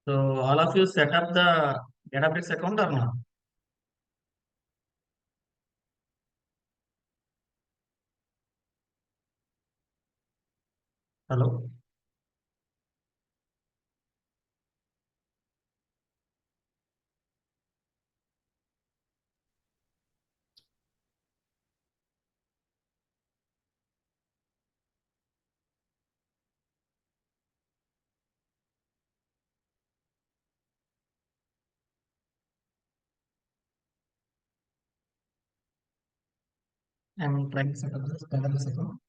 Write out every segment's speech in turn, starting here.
So all of you set up the database account or not? Hello. I'm trying to set up this database account.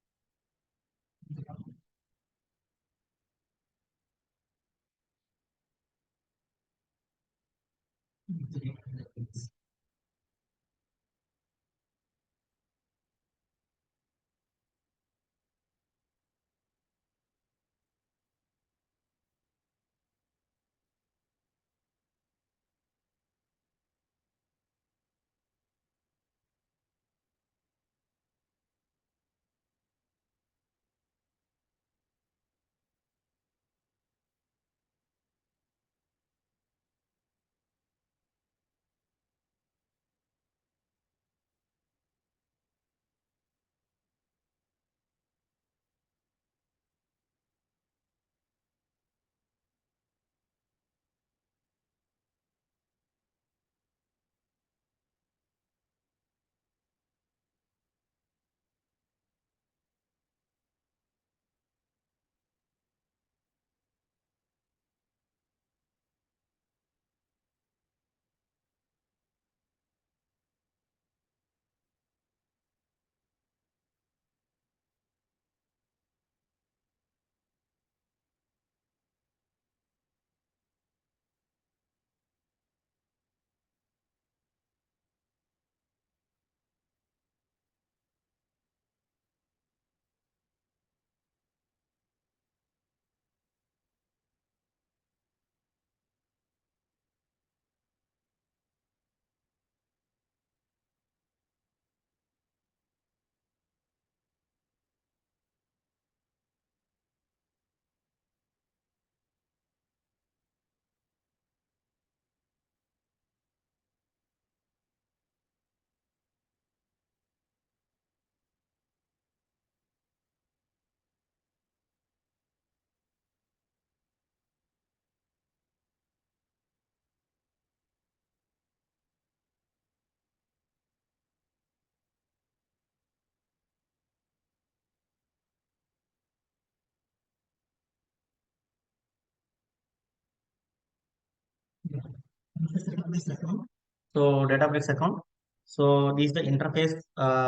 This account. So database account. So this is the interface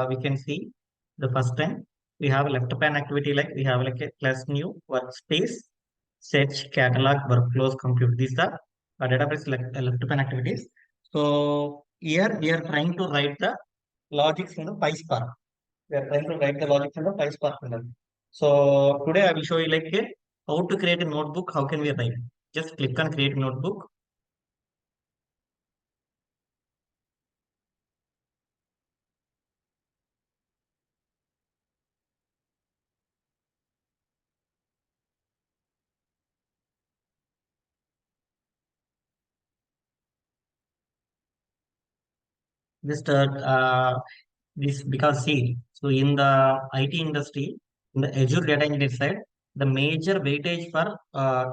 we can see. The first time we have a left pan activity like we have like a class new workspace, search, catalog, workflows, compute. These are database left pan activities. So here we are trying to write the logics in the PySpark. We are trying to write the logic in the PySpark panel. So today I will show you like how to create a notebook. How can we write? Just click on create notebook. Just this because see, so in the IT industry, in the Azure data engineering side, the major weightage for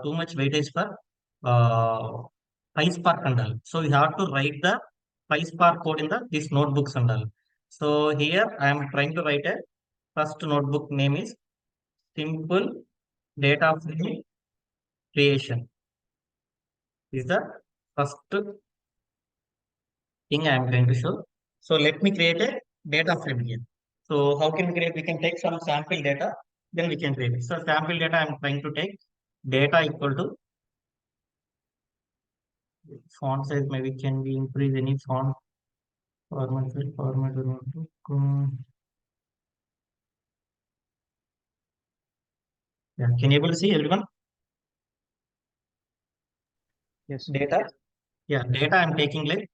too much weightage for uh, PySpark and all. So you have to write the PySpark code in the this notebooks and all. So here I am trying to write a first notebook name is simple data frame creation. Is the first thing I am going to show. So let me create a data frame here. So how can we create? We can take some sample data, then we can create it. So sample data, I'm trying to take data equal to font size. Maybe can we increase any font format or notebook? Yeah, can you able to see everyone? Yes. Data. Yeah, data I'm taking like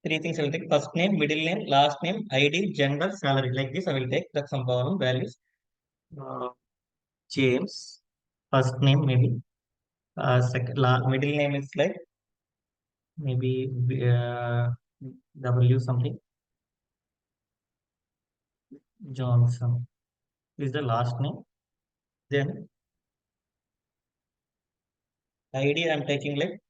three things. I will take first name, middle name, last name, ID, gender, salary. Like this, I will take the some column values. uh, James. First name maybe. Middle name is like maybe W something. Johnson is the last name. Then ID I'm taking like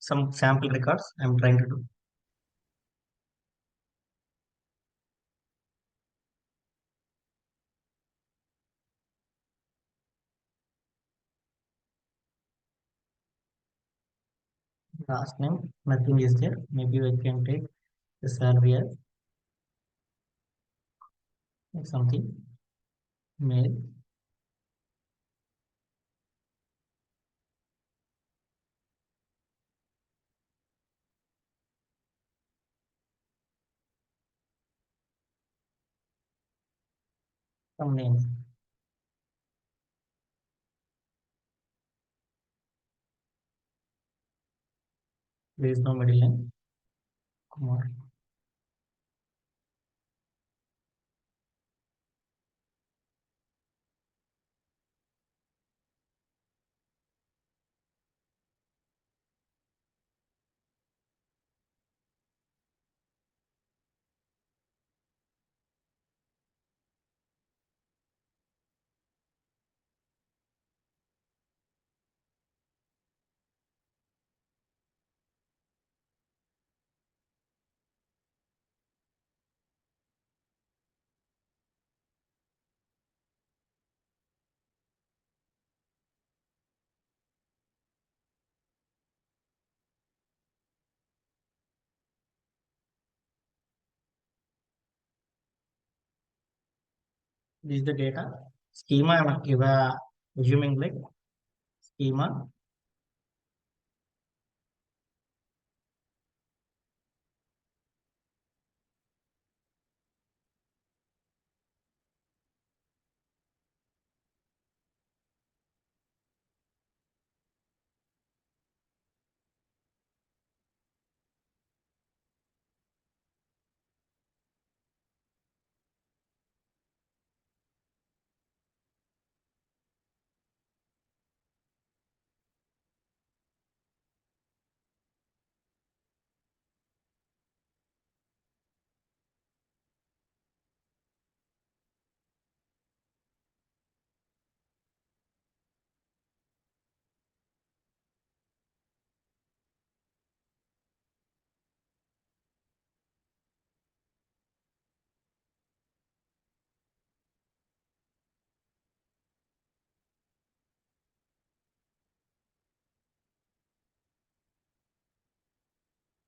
some sample records I'm trying to do. Last name, nothing is there. Maybe I can take the salary as something. Male. Some names. There is no middle name. Kumar. This is the data. Schema I'm assuming like schema.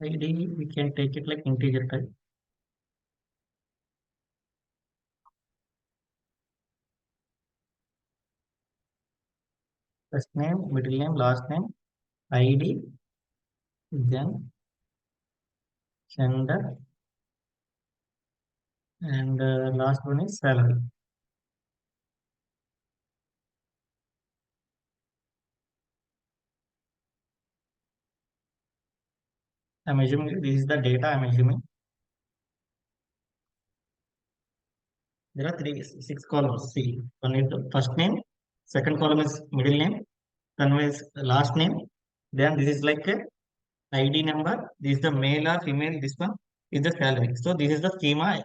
ID we can take it like integer type. First name, middle name, last name, ID, then gender, and last one is salary. I'm assuming this is the data I'm assuming. There are six columns. See, one is the first name, second column is middle name, then is last name. Then this is like a ID number. This is the male or female. This one is the salary. So this is the schema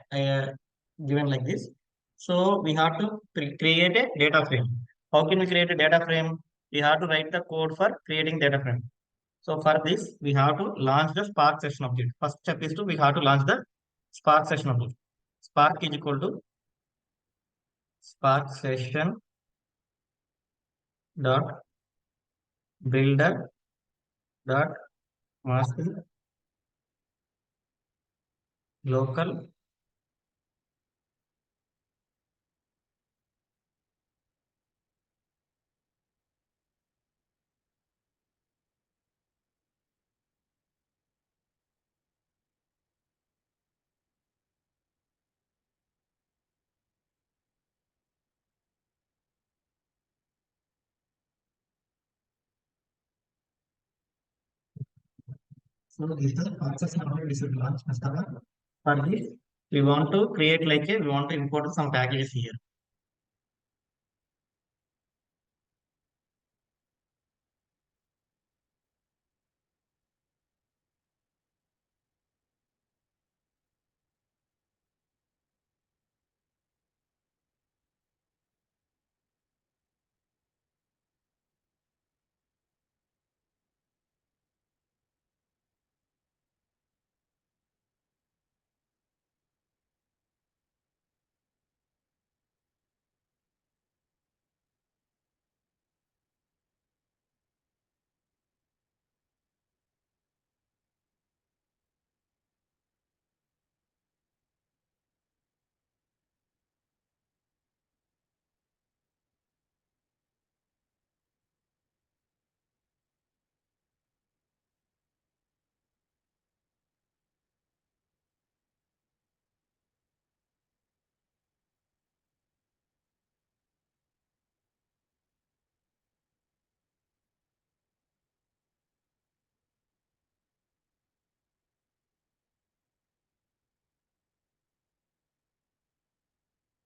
given like this. So we have to create a data frame. How can we create a data frame? We have to write the code for creating data frame. So for this, we have to launch the Spark session object. First step is to we have to launch the Spark session object. Spark is equal to Spark session dot builder dot master local. So this is the Spark session object we should launch customer. For this, we want to create like a we want to import some packages here.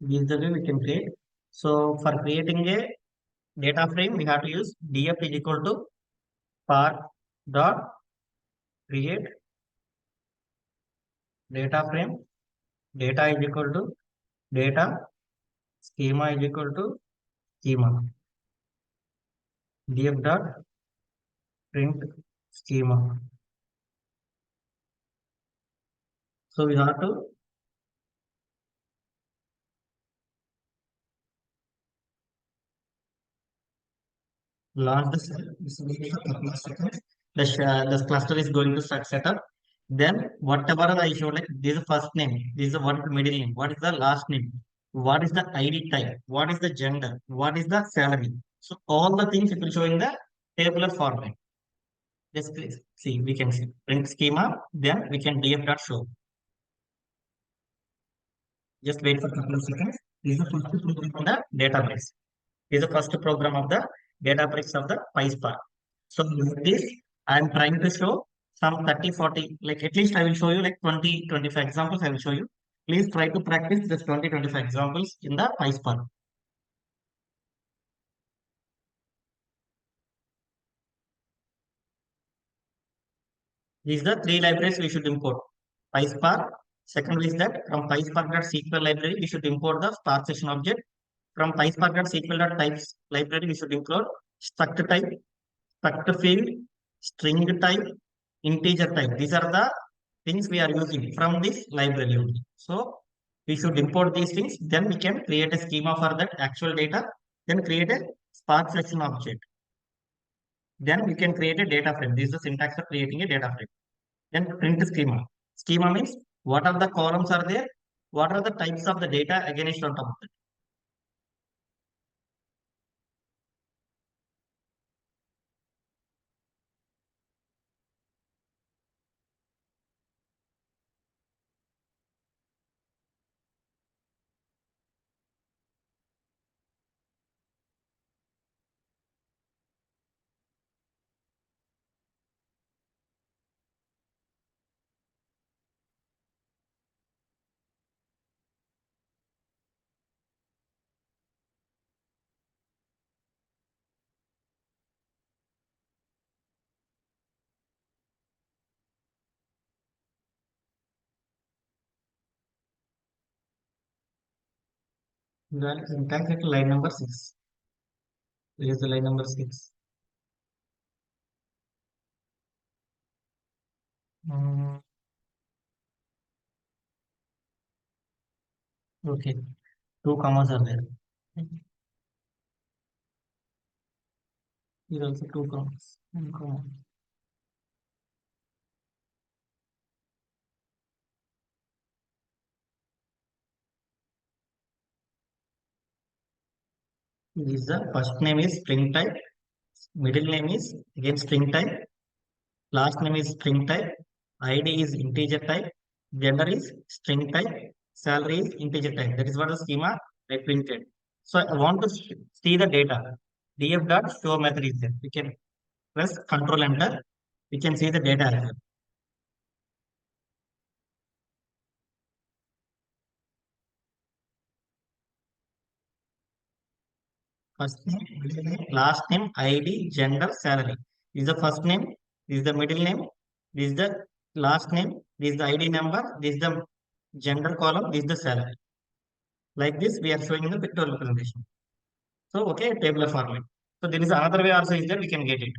This is the way we can create. So for creating a data frame, we have to use df is equal to par dot create data frame. Data is equal to data. Schema is equal to schema. Df dot print schema. So we have to launch this. This will take a couple of seconds. The cluster is going to start setup. Then whatever I showed, like this is the first name, this is the what is the middle name, what is the last name, what is the ID type, what is the gender, what is the salary. So all the things it will show in the tabular format. Just please see, we can see print schema, then we can df dot show. Just wait for a couple of seconds. This is the first program of the database. This is the first program of the database of the PySpark. So with this, I'm trying to show some 30, 40, like at least I will show you like 20, 25 examples I will show you. Please try to practice this 20, 25 examples in the PySpark. These are the three libraries we should import. PySpark. Second is that from PySpark.SQL library, we should import the Spark session object. From PySpark.SQL.types library, we should include struct type, struct field, string type, integer type. These are the things we are using from this library only. So we should import these things. Then we can create a schema for that actual data. Then create a Spark session object. Then we can create a data frame. This is the syntax of creating a data frame. Then print schema. Schema means what are the columns are there? What are the types of the data against on top of it? Well, syntax at line number 6. Here is the line number 6. Okay, two commas are there. Here also two commas. One comma. This the first name is string type, middle name is again string type, last name is string type, ID is integer type, gender is string type, salary is integer type. That is what the schema I printed. So I want to see the data. df dot show method is there. We can press Control Enter. We can see the data as well. First name, middle name, last name, ID, gender, salary. This is the first name. This is the middle name. This is the last name. This is the ID number. This is the gender column. This is the salary. Like this, we are showing in the pictorial presentation. So, okay, tabular format. So, there is another way also is that we can get it.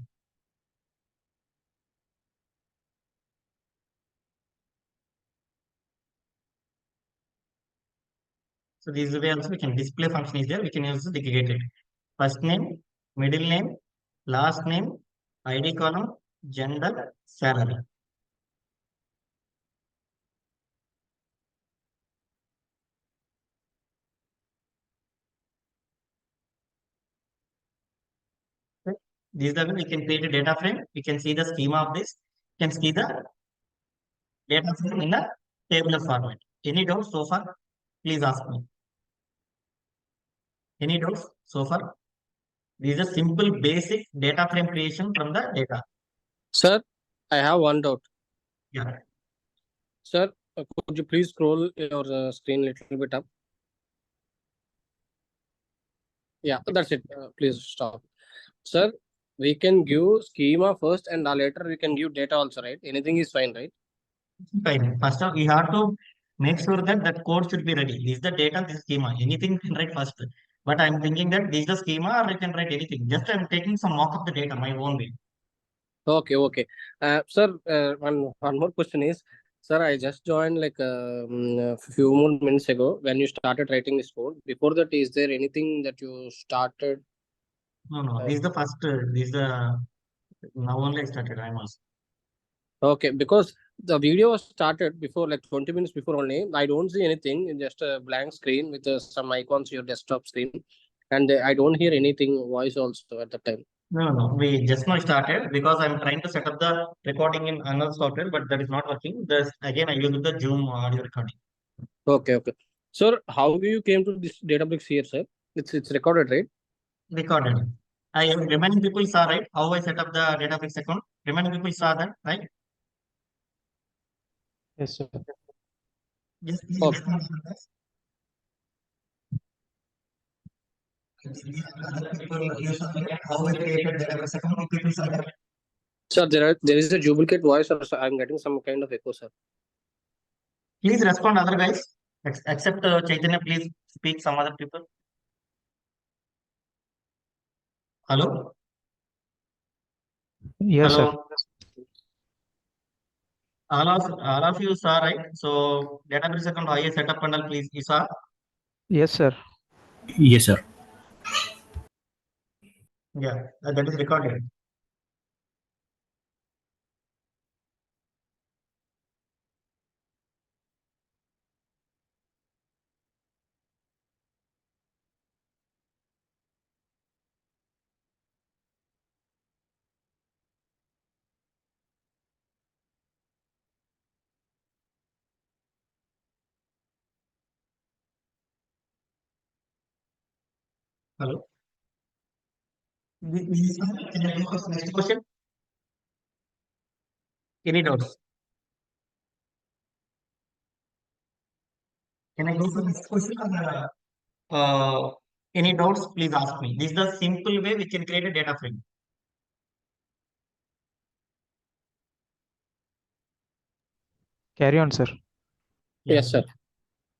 So, this is the way also we can display function is there. We can use the get it. First name, middle name, last name, ID column, gender, salary. Okay. This is the way we can create a data frame. We can see the schema of this. We can see the data frame in a tabular format. Any doubts so far? Please ask me. Any doubts so far? This is a simple basic data frame creation from the data. Sir, I have one doubt. Yeah. Sir, could you please scroll your screen a little bit up? Yeah, that's it. Please stop. Sir, we can give schema first and later we can give data also, right? Anything is fine, right? Fine. First of all, we have to make sure that that code should be ready. This is the data, this is schema. Anything you can write first. But I'm thinking that this is the schema or I can write anything. Just I'm taking some mock of the data my own way. Okay, okay. Sir, one more question is, sir, I just joined like a few more minutes ago when you started writing this code. Before that, is there anything that you started? No. This is the first. This is the now only I started. I'm also. Okay, because the video was started before like 20 minutes before only. I don't see anything, just a blank screen with some icons, your desktop screen. And I don't hear anything voice also at the time. No. We just now started because I'm trying to set up the recording in another software, but that is not working. This again I use the Zoom audio recording. Okay, okay. Sir, how you came to this Databricks here, sir? It's recorded, right? Recorded. I remaining people saw right how I set up the database account. Remaining people saw that right. Yes, sir. Just please Okay. respond to that. Other people you saw that how I created database account. People saw that. Sir, there is a duplicate voice, or I'm getting some kind of echo, sir. Please respond other guys. Except Chaitanya, please speak some other people. Hello? Yes, sir. Hello? All of you saw, right? So database account how you set up panel, please. You saw? Yes, sir. Yes, sir. Yeah, that is recorded. Hello? Can I go to the next question? Any doubts? Can I go to the next question? Any doubts? Please ask me. This is the simple way we can create a data frame. Carry on, sir. Yeah. Yes, sir.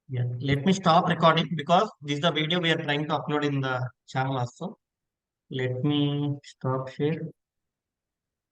Yeah. Let me stop recording because this is the video we are trying to upload in the channel also. Let me stop here.